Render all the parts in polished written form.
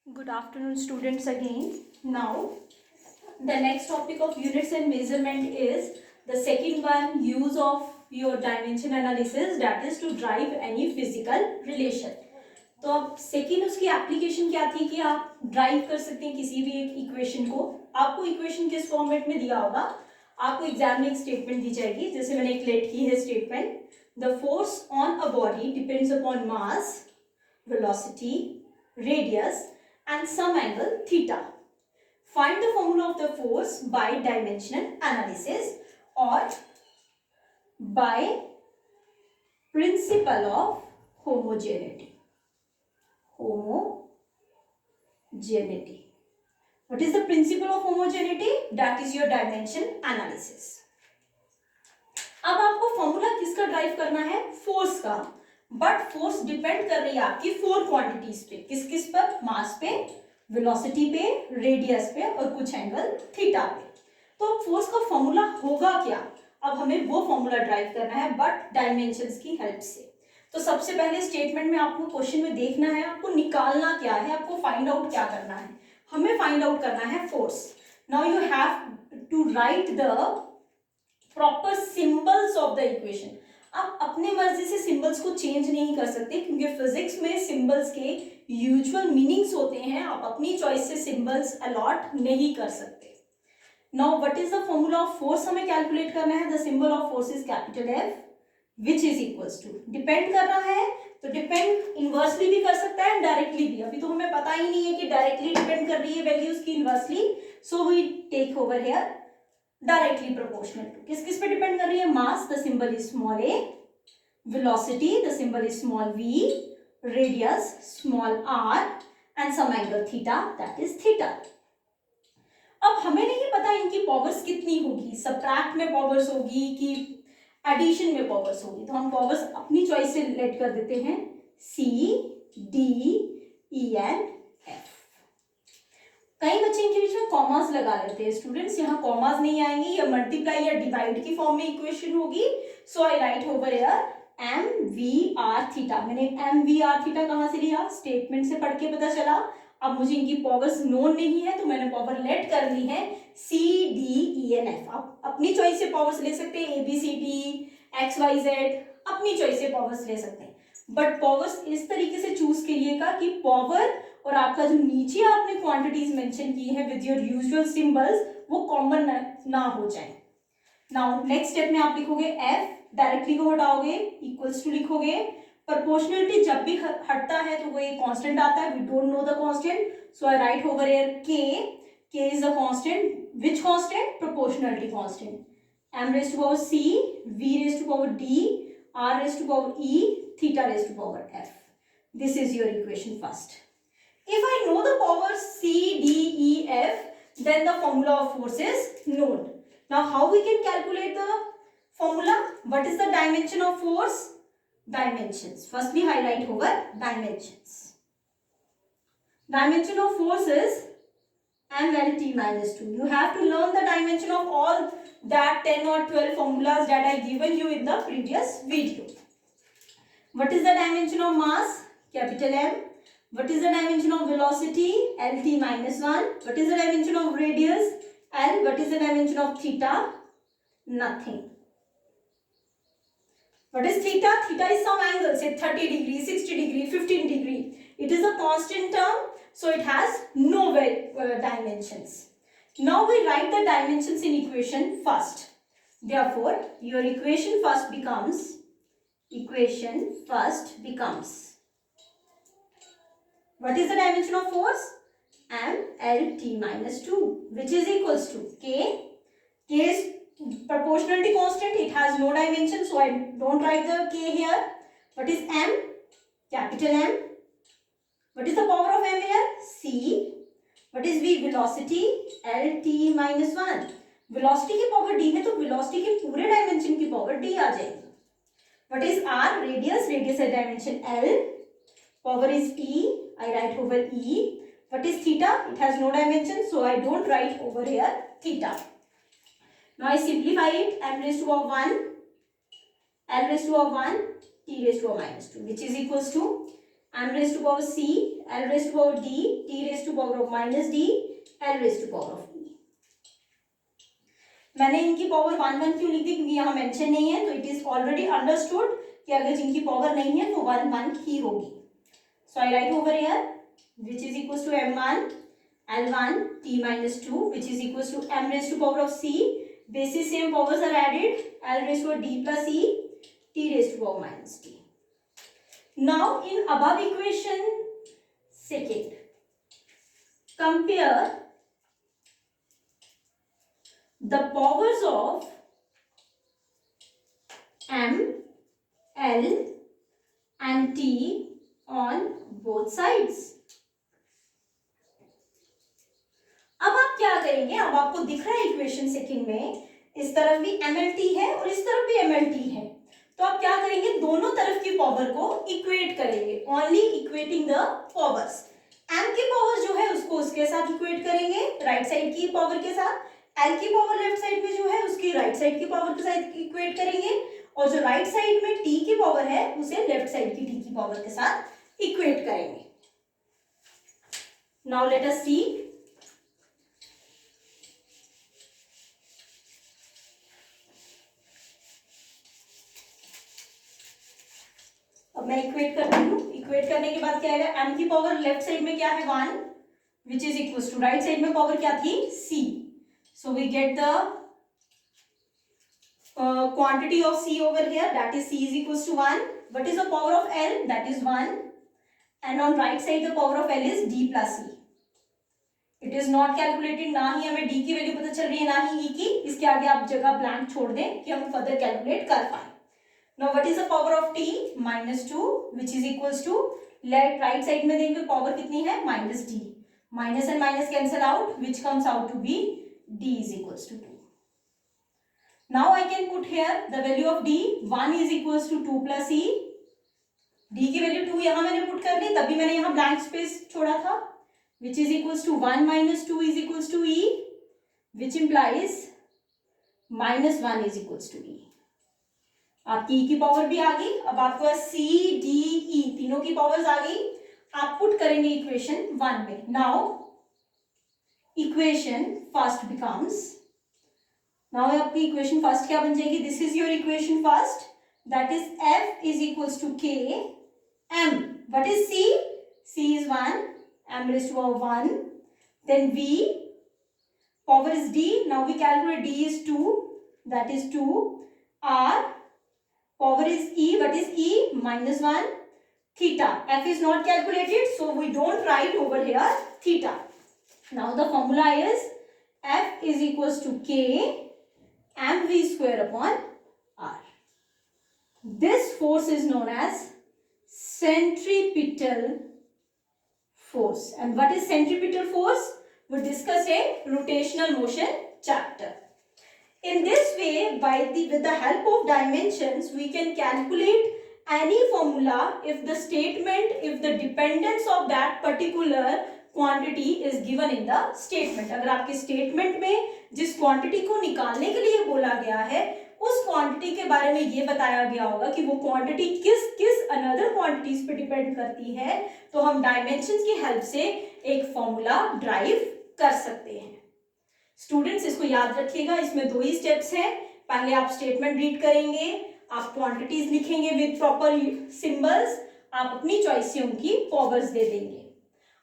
Good afternoon, students, again. Now, the next topic of units and measurement is the second one, use of your dimension analysis, that is to drive any physical relation. तो अब second उसकी application क्या थी कि आप drive कर सकते हैं किसी भी एक इक्वेशन को. आपको इक्वेशन किस फॉर्मेट में दिया होगा, आपको एग्जाम में एक स्टेटमेंट दी जाएगी, जैसे मैंने एक लेट की है statement. The force on a body depends upon mass, velocity, radius and some angle theta. Find the formula of the force by dimensional analysis or by principle of homogeneity. Homogeneity. What is the principle of homogeneity? That is your dimension analysis. अब आपको formula किसका drive करना है? Force का. But force depend कर रही है आपकी फोर क्वांटिटीज पे. किस किस पर? मास पे, वेलोसिटी पे, रेडियस पे और कुछ एंगल थीटा पे. तो फोर्स का फॉर्मूला होगा क्या? अब हमें वो फॉर्मूला ड्राइव करना है बट डायमेंशंस की हेल्प से. तो सबसे पहले स्टेटमेंट में आपको क्वेश्चन में देखना है, आपको निकालना क्या है, आपको फाइंड आउट क्या करना है. हमें फाइंड आउट करना है force. Now you have to write the proper symbols of the equation. आप अपने मर्जी से सिंबल्स को चेंज नहीं कर सकते क्योंकि फिजिक्स में सिंबल्स के यूजुअल मीनिंग्स होते हैं. आप अपनी चॉइस से सिंबल्स अलॉट नहीं कर सकते. Now what is the formula of force हमें कैलकुलेट करना है. The symbol of force is capital F which is equals to, depend कर रहा है तो डिपेंड इनवर्सली भी कर सकता है, डायरेक्टली भी. अभी तो हमें पता ही नहीं है कि डायरेक्टली डिपेंड कर रही है वैल्यूज की inversely, so we take over here directly proportional to. किस किस पे डिपेंड कर रही है? Mass, the symbol is small a, velocity, the symbol is small v, radius small r and some angle theta, that is theta. अब हमें नहीं पता इनकी पावर्स कितनी होगी, सबट्रैक्ट में पावर्स होगी कि एडिशन में पावर्स होगी. तो हम पावर्स अपनी चॉइस से लेट कर देते हैं c, d, e and f. कई बच्चे इनके बीच में कॉमास लगा लेते हैं. स्टूडेंट्स, यहाँ कॉमास नहीं आएंगे, या मल्टीप्लाई या डिवाइड की फॉर्म में इक्वेशन होगी. So I write over here M V R theta. मैंने एम वी आर थीटा कहाँ से लिया? स्टेटमेंट से पढ़ के पता चला. अब मुझे इनकी पावर्स नोन नहीं है तो मैंने पावर लेट कर ली है C, D, E N F. आप अपनी चॉइस से पावर्स ले सकते हैं, A B C D X Y Z, अपनी चॉइस से पावर्स ले सकते हैं. बट पावर्स इस तरीके से चूज करिएगा कि पावर और आपका जो नीचे आपने क्वांटिटीज मेंशन की है विद योर यूजुअल सिंबल्स वो कॉमन ना हो जाए. नाउ नेक्स्ट स्टेप में आप लिखोगे एफ, डायरेक्टली को हटाओगे, इक्वल्स टू लिखोगे. प्रोपोर्शनलिटी जब भी हटता है तो वो एक कांस्टेंट आता है. We don't know the constant, so I write over here K is the constant. Which constant? Proportionality constant. m raised to power c, v raised to power d, r raised to power e, theta raised to power f. This is your equation first. If I know the powers c, d, e, f, then the formula of force is known. Now how we can calculate the formula? What is the dimension of force? Dimensions. First we highlight over dimensions. Dimension of force is mlt minus 2. You have to learn the dimension of all that 10 or 12 formulas that I given you in the previous video. What is the dimension of mass? Capital M. What is the dimension of velocity? Lt minus 1. What is the dimension of radius? L. What is the dimension of theta? Nothing. What is theta? Theta is some angle, say 30 degree, 60 degree, 15 degree. It is a constant term, so it has no dimensions. Now we write the dimensions in equation first. Therefore, your equation first becomes what is the dimension of force? mlt minus 2, which is equals to k. K is proportionality constant, it has no dimension, so I don't write the k here. What is m? Capital M. What is the power of m here? c. What is v? Velocity. lt minus 1. Velocity की power d है तो velocity के पूरे dimension की power d आ जाएगी. What is r? Radius. Radius है dimension l. Power is e. I write over e. What is theta? It has no dimension, so I don't write over here theta. Now I simplify it. m raised to power 1, l raised to power 1, t raised to power minus 2, which is equals to m raised to power c, l raised to power d, t raised to power of minus d, l raised to power of e. मैंने इनकी power 1 1 क्यों लिख दी, क्योंकि यहाँ mention नहीं है, तो it is already understood कि अगर जिनकी पावर नहीं है तो 1 1 ही होगी. So I write over here which is equals to m1 l1 t minus 2 which is equals to m raised to power of c, basis same powers are added, l raised to d plus e, t raised to power minus d. Now in above equation second, compare the powers of m, l and t on both sides. अब आप क्या करेंगे, अब आपको दिख रहा है equation second में इस तरफ भी MLT है और इस तरफ भी MLT है, तो आप क्या करेंगे, दोनों तरफ की पावर को इक्वेट करेंगे. Only equating the powers. m की पावर जो है उसको उसके साथ इक्वेट करेंगे, राइट साइड की पावर के साथ. l की पावर लेफ्ट साइड में जो है उसकी राइट साइड की पावर के साथ इक्वेट करेंगे, और जो राइट साइड में t की पावर है उसे लेफ्ट साइड की t की पावर के साथ इक्वेट करेंगे. नाउ लेट अस सी. अब मैं इक्वेट करती हूँ. इक्वेट करने के बाद क्या आएगा, m की पावर लेफ्ट साइड में क्या है 1 which is equals to right side में पावर क्या थी c. So we get the quantity of c over here, that is c is equals to 1. What is the power of l? That is 1. And on right side the power of l is d plus e. It is not calculated. ना ही हमें d की value पता चल रही है ना ही e की. इसके आगे आप जगह ब्लैंक छोड़ दें कि हम फर्दर कैलकुलेट कर पाए. Now what is the power of t? minus 2 which is equals to, left right side में देंगे पावर कितनी है minus d. Minus and minus cancel out which comes out to be d is equals to 2. Now I can put here the value of d. 1 is equals to 2 plus e. d की value 2 यहां मैंने put कर दी, तभी मैंने यहां blank space छोड़ा था, which is equals to 1 minus 2 is equals to e, which implies minus 1 is equals to e. आपकी e की पावर भी आ गई. अब आपको c d e तीनों की पावर्स आ गई. आप पुट करेंगे इक्वेशन 1 में. Now equation first becomes, now आपकी इक्वेशन फर्स्ट क्या बन जाएगी, this is your equation first, that is f is equals to k m. What is c? c is 1, m raised to power 1, then v, power is d. Now we calculate d is 2, that is 2. r, power is e. What is e? minus 1. Theta, f is not calculated, so we don't write over here theta. Now the formula is f is equals to k mv square upon r. This force is known as centripetal force. And what is centripetal force? We discussed in rotational motion chapter. In this way, with the help of dimensions, we can calculate any formula if the statement, if the dependence of that particular quantity is given in the statement. अगर आपके statement में जिस quantity को निकालने के लिए बोला गया है उस quantity के बारे में ये बताया गया होगा कि वो quantity किस किस another quantities पे depend करती है, तो हम dimensions की help से एक formula derive कर सकते हैं. स्टूडेंट्स इसको याद रखिएगा, इसमें 2 ही स्टेप्स हैं. पहले आप स्टेटमेंट रीड करेंगे, आप क्वांटिटीज लिखेंगे विद प्रॉपर सिंबल्स, आप अपनी चॉइस से उनकी पावर्स दे देंगे.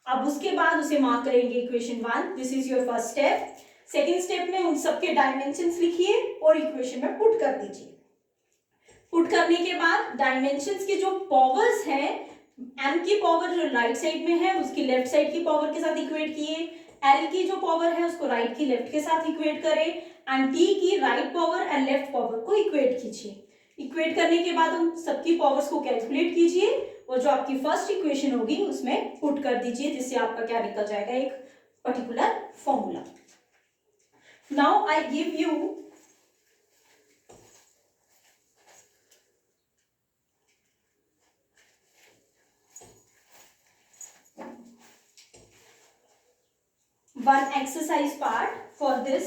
अब उसके बाद उसे मार्क करेंगे equation 1. This is your first step. Second step में उन सबके डायमेंशंस लिखिए और इक्वेशन में पुट कर दीजिए. पुट करने के बाद डायमेंशंस की जो पावर्स हैं, m की पावर जो राइट साइड में है उसकी लेफ्ट साइड की पावर के साथ इक्वेट किए, l की जो पावर है उसको राइट की लेफ्ट के साथ इक्वेट करें, एंड t की right power and left power को इक्वेट कीजिए. इक्वेट करने के बाद उन सबकी पावर्स को कैलकुलेट कीजिए और जो आपकी फर्स्ट इक्वेशन होगी उसमें पुट कर दीजिए, जिससे आपका क्या निकल जाएगा, एक particular formula. Now I give you one exercise part for this.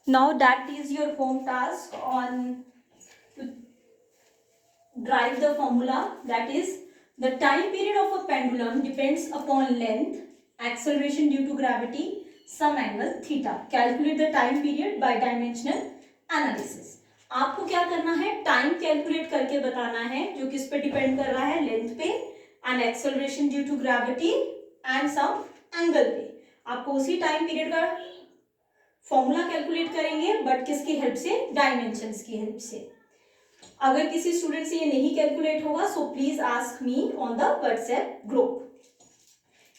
Now that is your home task on derive the formula, that is the time period of a pendulum depends upon length, acceleration due to gravity, some angle theta. Calculate the time period by dimensional analysis. आपको क्या करना है, time calculate करके बताना है जो किस पे डिपेंड कर रहा है, लेंथ पे, and acceleration due to gravity and some angle पे. आपको उसी टाइम पीरियड का फॉर्मूला कैलकुलेट करेंगे, बट किसकी हेल्प से, डायमेंशंस की हेल्प से. अगर किसी स्टूडेंट से ये नहीं कैलकुलेट होगा so please ask me on the WhatsApp group.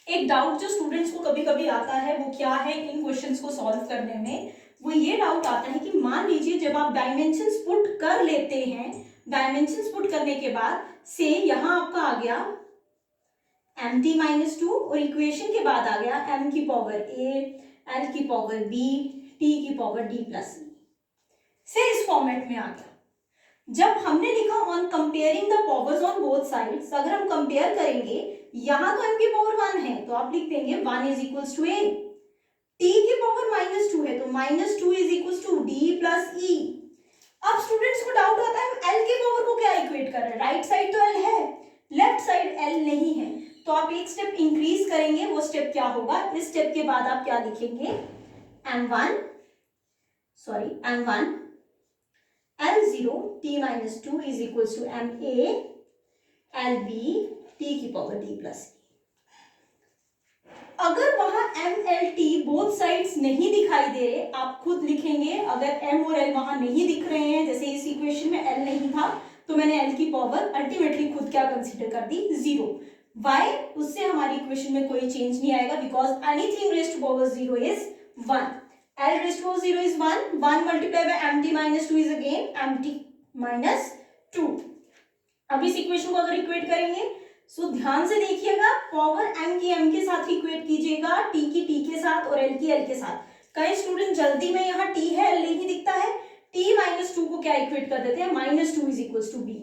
एक डाउट जो स्टूडेंट्स को कभी कभी आता है वो क्या है इन क्वेश्चंस को सॉल्व करने में, वो ये डाउट आता है कि मान लीजिए जब आप डायमेंशंस पुट कर लेते हैं, डायमेंशंस पुट करने के बाद से यहां आपका आ गया mt-2 और इक्वेशन के बाद आ गया m की पावर a, l की पावर b, t की पावर d प्लस e से इस फॉर्मेट में आ गया. जब हमने लिखा on comparing the powers on both sides, अगर हम कंपेयर करेंगे, यहां तो m की पावर 1 है तो आप लिख देंगे 1 is equals to a, t की पावर -2 है तो -2 is equals to d plus e. अब स्टूडेंट्स को डाउट आता है l की पावर को क्या इक्वेट कर रहे हैं, राइट साइड तो l है, लेफ्ट साइड l नहीं है, तो आप एक स्टेप इंक्रीज करेंगे. वो स्टेप क्या होगा, इस स्टेप के बाद आप क्या लिखेंगे, m1 L0 t-2 is equals to ma lb t की पावर d प्लस e. अगर वहां m l t both sides नहीं दिखाई दे रहे, आप खुद लिखेंगे. अगर m और l वहां नहीं दिख रहे हैं, जैसे इस इक्वेशन में l नहीं था तो मैंने l की पावर अल्टीमेटली खुद क्या कंसीडर कर दी, 0. वाई, उससे हमारी इक्वेशन में कोई चेंज नहीं आएगा because anything raised to power 0 is 1. L raised to power 0 is 1. 1 multiplied by mt-2 is again mt-2. अब इस इक्वेशन को अगर इक्वेट करेंगे, सो ध्यान से देखिएगा, पावर m की m के साथ इक्वेट कीजिएगा, t की t के साथ और l की l के साथ. कई स्टूडेंट जल्दी में यहाँ t है, l नहीं दिखता है, t-2 को क्या इक्वेट कर देते हैं, -2 is equals to b,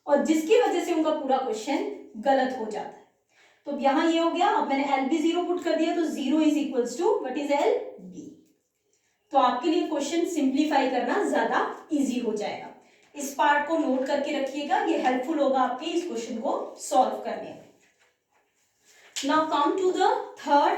और जिसकी वजह से उनका पूरा क्वेश्चन गलत हो जाता है. तो यहाँ ये हो गया. अब मैंने l भी 0 पुट कर दिया तो 0 is equals to what is l, b. तो आपके लिए क्वेश्चन सिंप्लीफाई करना ज्यादा इजी हो जाएगा. इस पार्ट को नोट करके रखिएगा, ये हेल्पफुल होगा आपके इस क्वेश्चन को सॉल्व करने में. Now come to the third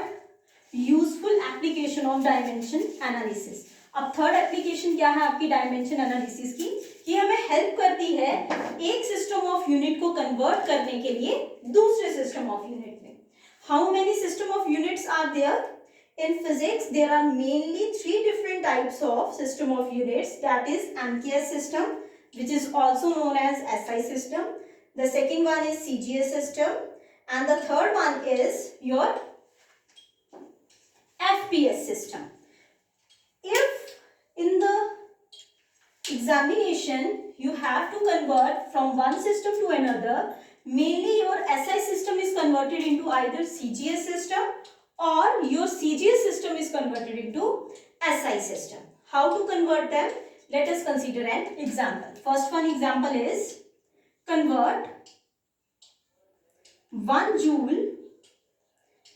useful application of dimension analysis. अब थर्ड एप्लीकेशन क्या है आपकी डायमेंशन एनालिसिस की, कि हमें हेल्प करती है एक सिस्टम ऑफ यूनिट को कन्वर्ट करने के लिए दूसरे सिस्टम ऑफ यूनिट में. How many system of units are there? In physics, there are mainly 3 different types of system of units, that is MKS system, which is also known as SI system. The second one is CGS system, and the third one is your FPS system. If in the examination you have to convert from one system to another, mainly your SI system is converted into either CGS system or your CGS system is converted into SI system. How to convert them? Let us consider an example. First one example is convert 1 joule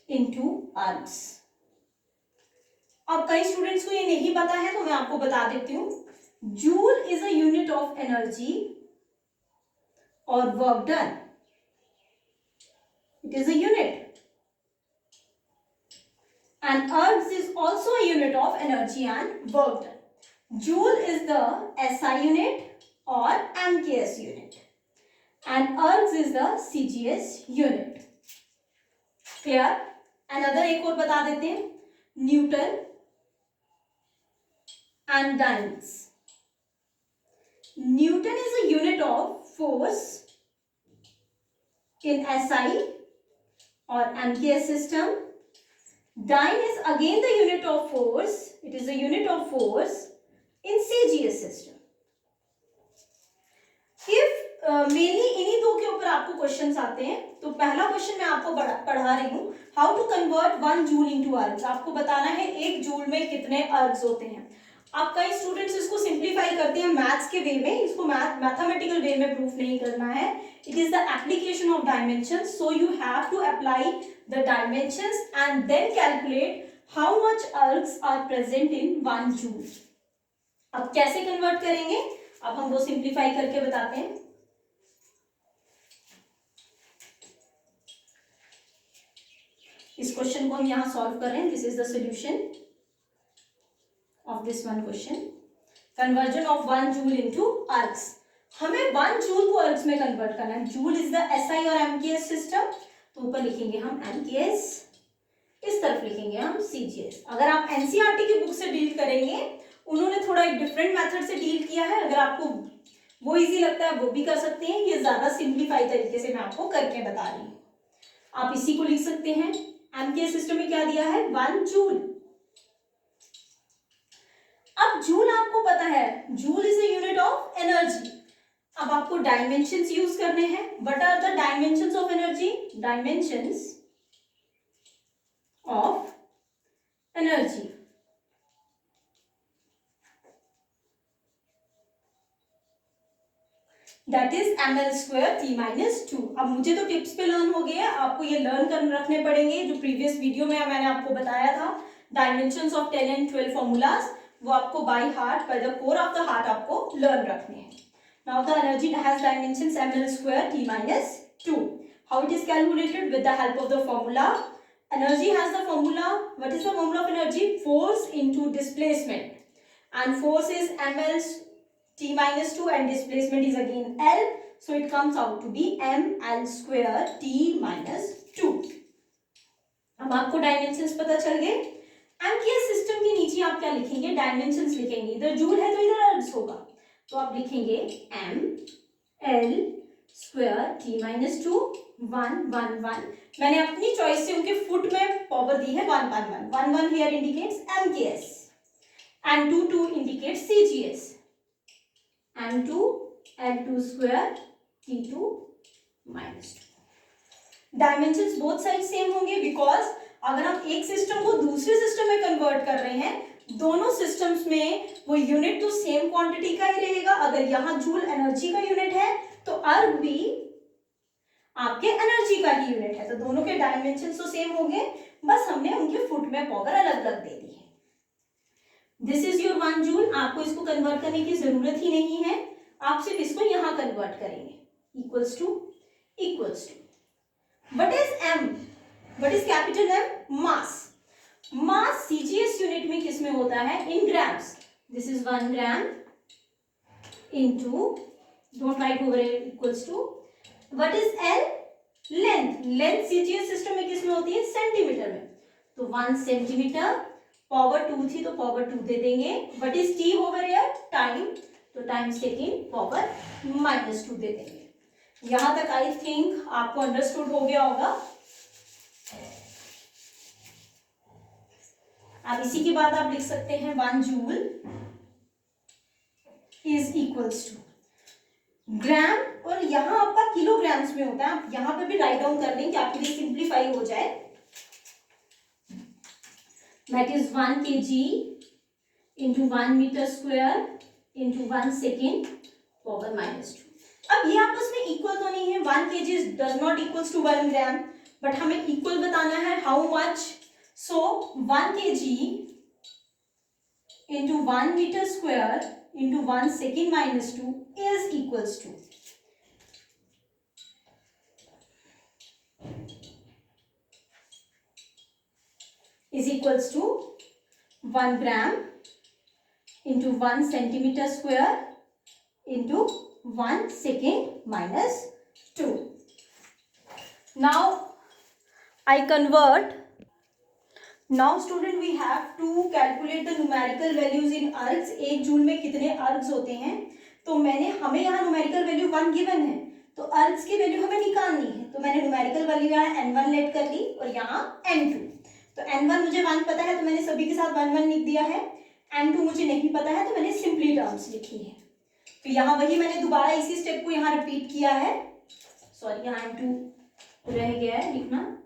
into ergs. अब कई students को ये नहीं पता है तो मैं आपको बता देती हूँ. Joule is a unit of energy और work done. It is a unit. And ergs is also a unit of energy and work done. Joule is the SI unit or MKS unit, and ergs is the CGS unit. Clear? Another एक और बता देते हैं, Newton and dynes. Newton is a unit of force in SI or MKS system. Dyne is again the unit of force. It is a unit of force in CGS system. If mainly इन्हीं दो के ऊपर आपको questions आते हैं, तो पहला question मैं आपको पढ़ा रही हूँ, how to convert 1 joule into ergs. आपको बताना है 1 जूल में कितने अर्ग्स होते हैं. आप कई स्टूडेंट्स इसको सिंप्लीफाई करते हैं मैथ्स के वे में, इसको मैथमेटिकल वे में प्रूफ नहीं करना है. It is the application of dimension, so you have to apply the dimensions and then calculate how much ergs are present in 1 joule. अब कैसे कन्वर्ट करेंगे, अब हम वो सिंप्लीफाई करके बताते हैं. इस क्वेश्चन को हम यहाँ सॉल्व कर रहे हैं. This is the solution of this one question. Conversion of 1 joule into ergs. हमें 1 जूल को अर्ग्स में कन्वर्ट करना है. जूल इज द एसआई और एमकेएस सिस्टम. तो ऊपर लिखेंगे हम एमकेएस, इस तरफ लिखेंगे हम सीजीएस. अगर आप एनसीईआरटी की बुक से डील करेंगे, उन्होंने थोड़ा एक डिफरेंट मेथड से डील किया है. अगर आपको वो इजी लगता है वो भी कर सकते हैं. ये ज्यादा सिंप्लीफाई तरीके से मैं आपको करके बता रही हूँ. आप इसी को लिख सकते हैं. एमकेएस सिस्टम में क्या दिया है? 1 जूल. अब जूल आपको पता है, joule is a unit of energy. अब आपको डायमेंशंस यूज करने हैं. What are the dimensions of energy? Dimensions of energy. That is ml² T-2. अब मुझे तो टिप्स पे लर्न हो गया, आपको ये लर्न कर रखने पड़ेंगे. जो प्रीवियस वीडियो में मैंने आपको बताया था डायमेंशंस ऑफ 10 and 12 फॉर्मूलाज, वो आपको by heart, by the core of the heart आपको लर्न रखने हैं. Now the energy has dimensions ml² T-2. How it is calculated? With the help of the formula. Energy has the formula. What is the formula of energy? Force into displacement. And force is ml/T-2 and displacement is again L, so it comes out to be ml² T-2. अब आपको dimensions पता चल गए. MKS system के नीचे आप क्या लिखेंगे? डायमेंशंस लिखेंगे. इधर जूल है तो इधर अर्ग्स होगा, तो आप लिखेंगे ml² T-2 1 1 1. मैंने अपनी चॉइस से उनके फुट में पावर दी है 1 1 1. 1 1 here indicates MKS and 2 2 indicates CGS. M2 L2² T2 -2. Dimensions both side same होंगे, बिकॉज अगर हम एक सिस्टम को दूसरे सिस्टम में कन्वर्ट कर रहे हैं, दोनों सिस्टम्स में वो यूनिट तो सेम क्वांटिटी का ही रहेगा. अगर यहाँ जूल एनर्जी का यूनिट है तो अर्ग भी आपके एनर्जी का ही यूनिट है. तो दोनों के डायमेंशंस तो सेम होंगे, बस हमने उनके फुट में पावर अलग अलग दे दी है. This is your 1 joule. आपको इसको कन्वर्ट करने की जरूरत ही नहीं है, आप सिर्फ इसको यहां कन्वर्ट करेंगे. Equals to what is m? What is capital M? Mass. Mass CGS unit में किस में होता है? In grams. This is 1 gram into, don't write over equals to. What is L? Length. Length CGS system में किस में होती है? सेंटीमीटर में. तो 1 सेंटीमीटर. पावर 2 थी तो पावर 2 दे देंगे. What is T over here? Time. तो टाइम्स टेकिंग पावर -2 दे देंगे. यहां तक आई थिंक आपको अंडरस्टूड हो गया होगा. अब इसी के बाद आप लिख सकते हैं 1 जूल इज इक्वल्स टू ग्राम, और यहां आपका किलोग्राम्स में होता है. आप यहां पे भी राइट डाउन कर लेंगे, आपके लिए सिंप्लीफाई हो जाए. That is 1 kg into 1 meter square into 1 second power -2. अब ये आपस में इक्वल तो नहीं है. 1 kg does not equals to 1 gram, but हमें इक्वल बताना है. How much? So 1 kg into 1 meter square into 1 second -2 is equals to is equals to 1 gram into 1 centimeter square into 1 second -2. Now I convert. Now student we have to calculate the numerical values in अर्ग्स. 1 joule में कितने अर्ग्स होते हैं? तो हमें यहाँ numerical value 1 given है, तो अर्ग्स की वैल्यू हमें निकालनी है. तो मैंने numerical value यहाँ n1 लेट कर ली और यहाँ n2. तो n1 मुझे 1 पता है तो मैंने सभी के साथ 1 1 लिख दिया है. n2 मुझे नहीं पता है तो मैंने सिंपली टर्म्स लिखी है. तो यहाँ वही मैंने दोबारा इसी स्टेप को यहाँ रिपीट किया है. सॉरी, यहाँ n2 रह गया है लिखना.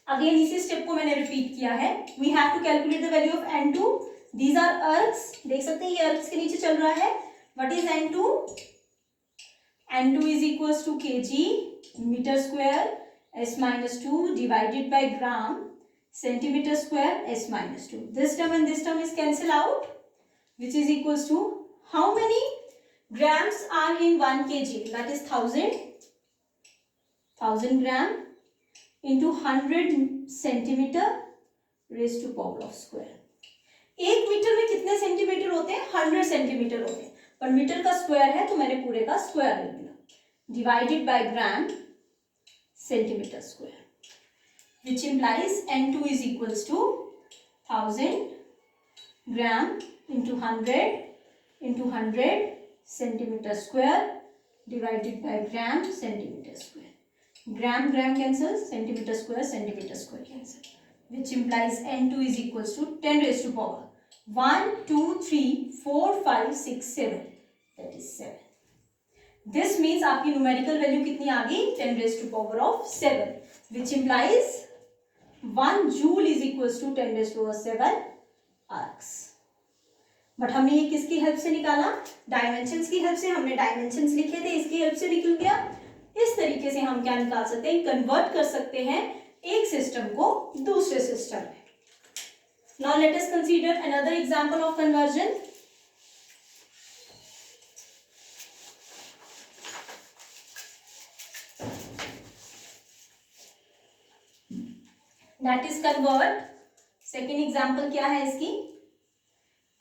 अगेन इसी स्टेप को मैंने रिपीट किया है. We have to calculate the value of n2. These are ergs. देख सकते हैं ये अर्ग्स के नीचे चल रहा है. What is n2? n2 is equals to kg metre square s-2 divided by gram centimeter square s-2. This term and this term is cancel out, which is equals to how many grams are in 1 kg? That is 1000 gram into 100 centimetre raise to power of square. 1 metre में कितने centimetre होते हैं? 100 centimetre होते हैं, पर metre का square है तो मैंने पूरे का स्क्वायर लिख दिया, divided by gram centimetre square, which implies N2 is equals to 1000 gram into 100 centimeter square divided by gram centimeter square. Gram cancel, centimeter square cancel, which implies N2 is equals to 10 raised to power 1, 2, 3, 4, 5, 6, 7. That is 7. This means आपकी numerical value कितनी आ गई? 10 raised to power of 7, which implies 1 joule is equals to 10 raised to power 7 arcs. But हमने ये किसकी help से निकाला? Dimensions की help से। हमने डायमेंशंस लिखे थे, इसकी हेल्प से निकल गया। इस तरीके से हम क्या निकाल सकते हैं? कन्वर्ट कर सकते हैं एक सिस्टम को दूसरे सिस्टम में। Now let us consider another example of conversion. That is convert. Second example क्या है इसकी?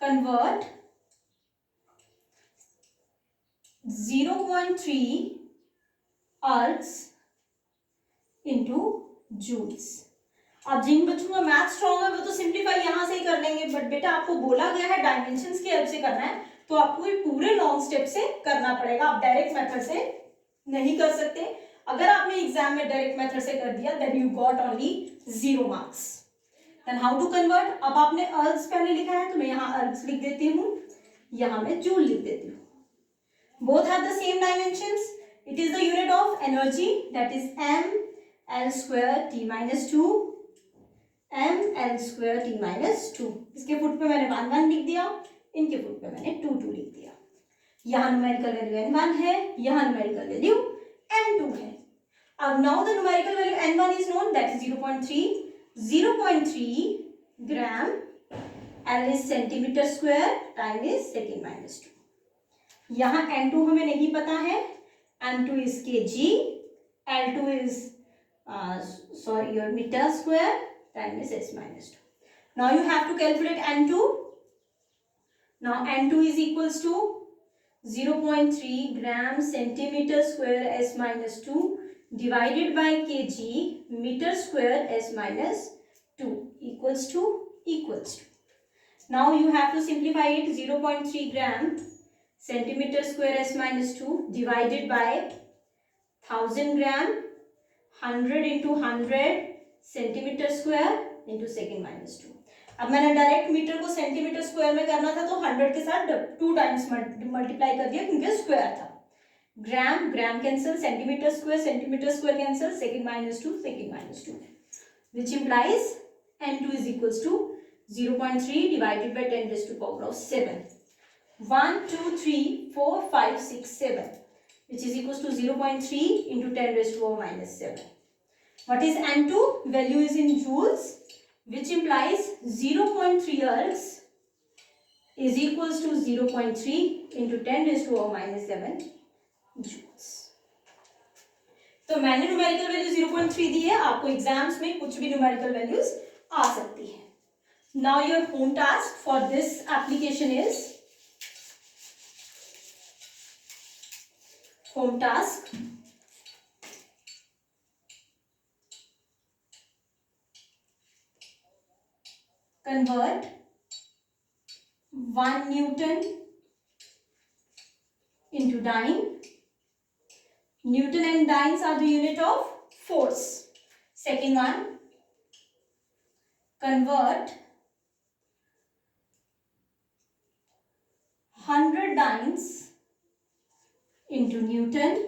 Convert 0.3 ergs into joules. अब जिन बच्चों का मैथ स्ट्रॉन्ग है वो तो सिंप्लीफाई यहां से ही कर लेंगे, बट बेटा आपको बोला गया है डायमेंशंस की हेल्प से करना है, तो आपको ये पूरे लॉन्ग स्टेप से करना पड़ेगा। आप डायरेक्ट मेथड से नहीं कर सकते। अगर आपने एग्जाम में डायरेक्ट मेथड से कर दिया then you got only 0 marks. Then how to convert? अब आपने अर्ग्स पहले लिखा है तो मैं यहाँ अर्ग्स लिख देती हूँ, यहाँ मैं जूल लिख देती हूँ। Both have the same dimensions. It is the unit of energy, that is ml square t minus 2, ml square t minus 2। इसके फुट पे मैंने 1 1 लिख दिया, इनके फुट पे मैंने 2 2 लिख दिया। यहाँ न्यूमेरिकल वैल्यू n1 है, यहाँ न्यूमेरिकल वैल्यू n2 है। अब now the numerical value n1 is known, that is 0.3 gram, L is centimetre square, time is second minus 2। यहाँ n2 हमें नहीं पता है, m2 is kg, L2 is sorry your meter square, time is s minus 2. Now you have to calculate n2. Now n2 is equals to 0.3 gram centimeter square s minus 2 divided by kg meter square s minus 2 equals to. Now you have to simplify it. 0.3 gram centimeter square s minus 2 divided by 1000 gram 100 into 100 centimetre square into second minus 2। अब मैंने direct metre को centimetre square में करना था तो 100 के साथ 2 times multiply कर दिया क्योंकि स्क्वायर था। Gram cancel, centimetre square cancel, second minus 2 which implies n2 is equals to 0.3 divided by 10 raised to power of 7। 1 2 3 4 5 6 7 which is equals to 0.3 into 10 raised to power minus 7. What is n2? Value is in joules, which implies 0.3 ergs is equals to 0.3 into 10 raised to power minus 7 joules. तो मैंने numerical value 0.3 दी है, आपको exams में कुछ भी numerical values आ सकती है। Now your home task for this application is home task. Convert 1 Newton into dyne. Newton and dynes are the unit of force. Second one, convert 100 dynes into Newton.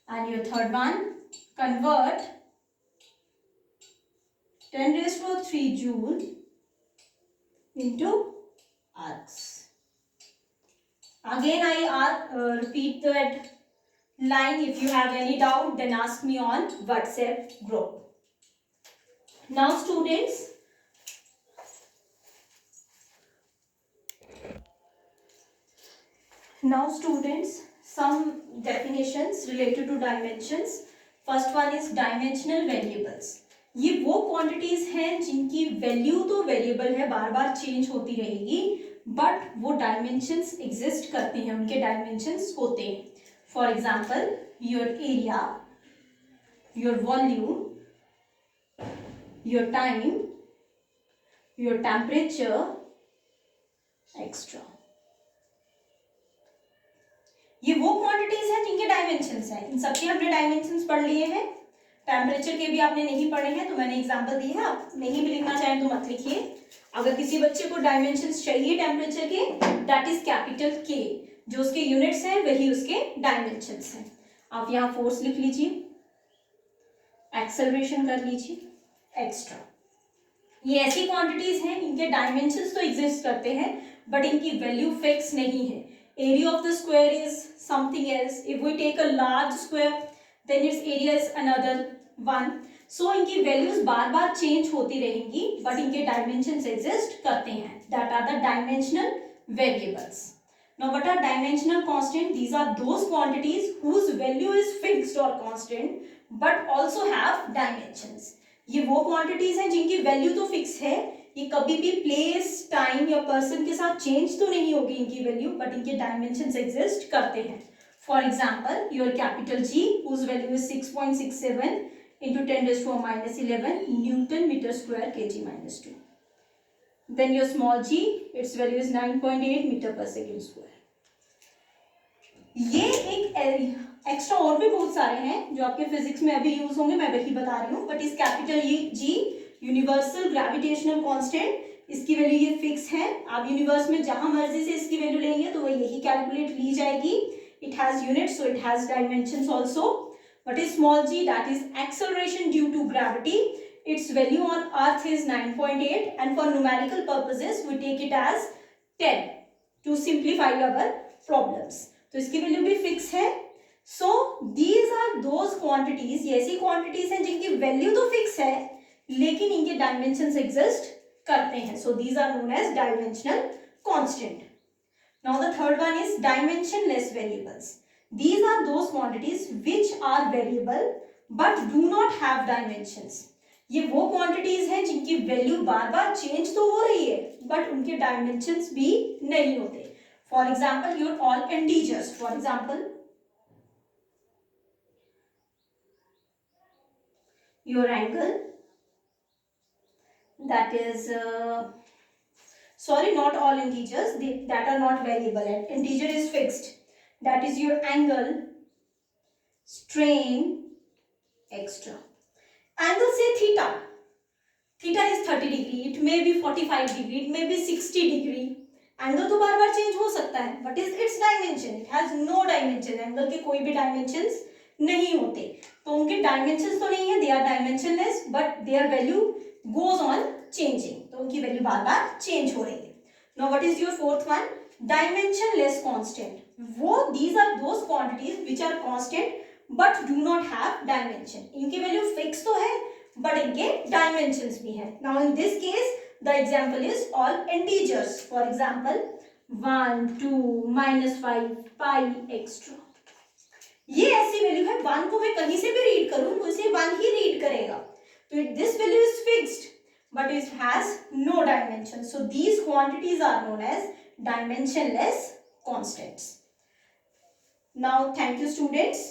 And your third one, convert 10 raised to 3 joule into arcs. Again I repeat that line. If you have any doubt then ask me on WhatsApp group. Now students some definitions related to dimensions. First one is dimensional variables. ये वो quantities हैं जिनकी value तो variable है, बार बार change होती रहेगी, but वो dimensions exist करते हैं, उनके डायमेंशंस होते हैं. For example your area, your volume, your time, your temperature extra. ये वो क्वांटिटीज हैं जिनके डायमेंशंस हैं. इन सबके हमने डायमेंशंस पढ़ लिए हैं. टेम्परेचर के भी आपने नहीं पढ़े हैं तो मैंने एग्जांपल दी है, आप नहीं भी लिखना चाहें तो मत लिखिए. अगर किसी बच्चे को डायमेंशंस चाहिए टेम्परेचर के, दैट इज कैपिटल के. जो उसके यूनिट्स हैं वही उसके डायमेंशंस हैं. आप यहाँ फोर्स लिख लीजिए, एक्सेलरेशन कर लीजिए, एक्स्ट्रा. ये ऐसी क्वांटिटीज हैं इनके डायमेंशंस तो एग्जिस्ट करते हैं बट इनकी वैल्यू फिक्स नहीं है. Area of the square is something else. If we take a large square, then its area is another one. So इनकी values बार बार change होती रहेंगी, but इनके dimensions exist करते हैं. That are the dimensional variables. Now, what are dimensional constant? These are those quantities whose value is fixed or constant, but also have dimensions. ये वो quantities हैं जिनकी value तो fix है, ये कभी भी प्लेस, टाइम या पर्सन के साथ चेंज तो नहीं होगी इनकी वैल्यू, बट इनके डायमेंशंस एग्जिस्ट करते हैं. For example your capital G whose value is 6.67 into 10⁻⁻11 newton metre square kg-2. Then your small G, its value is 9.8 metre per second square. ये एक एक्स्ट्रा और भी बहुत सारे हैं जो आपके फिजिक्स में अभी यूज होंगे, मैं वही बता रही हूँ. बट इस capital G universal gravitational constant, इसकी वैल्यू ये फिक्स है. आप यूनिवर्स में जहां मर्जी से इसकी वैल्यू लेंगे तो वो यही कैलकुलेट ली जाएगी. It has units so it has dimensions also. What is small G? That is acceleration due to gravity. Its value on earth is 9.8 and for numerical purposes we take it as 10 to simplify our problems. तो इसकी वैल्यू भी fix है. So these are those quantities, ये ऐसी quantities हैं जिनकी value तो फिक्स है लेकिन इनके डायमेंशंस एग्जिस्ट करते हैं. So these are known as dimensional constant. Now the third one is dimensionless variables. These are those quantities which are variable but do not have dimensions. ये वो क्वांटिटीज हैं जिनकी वैल्यू बार बार change तो हो रही है बट उनके डायमेंशंस भी नहीं होते. For example your all integers. For example your angle, that is sorry, not all integers, that are not variable. And integer is fixed. That is your angle, strain, extra. Angle say theta. Theta is 30 degree. It may be 45 degree. It may be 60 degree. Angle तो बार बार change हो सकता है. But is its dimension? It has no dimension. Angle के कोई भी dimensions नहीं होते. तो उनके dimensions तो नहीं है. They are dimensionless, but their value goes on changing. तो उनकी वैल्यू बार बार चेंज हो रही है. Now what is your fourth one? Dimensionless constant. वो these are those quantities which are constant but do not have dimension. इनकी value fix तो है but इनके dimensions भी है. Now in this case the example is all integers. For example 1, 2, -5, pi, extra. ये ऐसी value है 1 को मैं कहीं से भी रीड करूं तो इसे 1 ही रीड करेगा. So this value is fixed but it has no dimension. So these quantities are known as dimensionless constants. Now thank you students.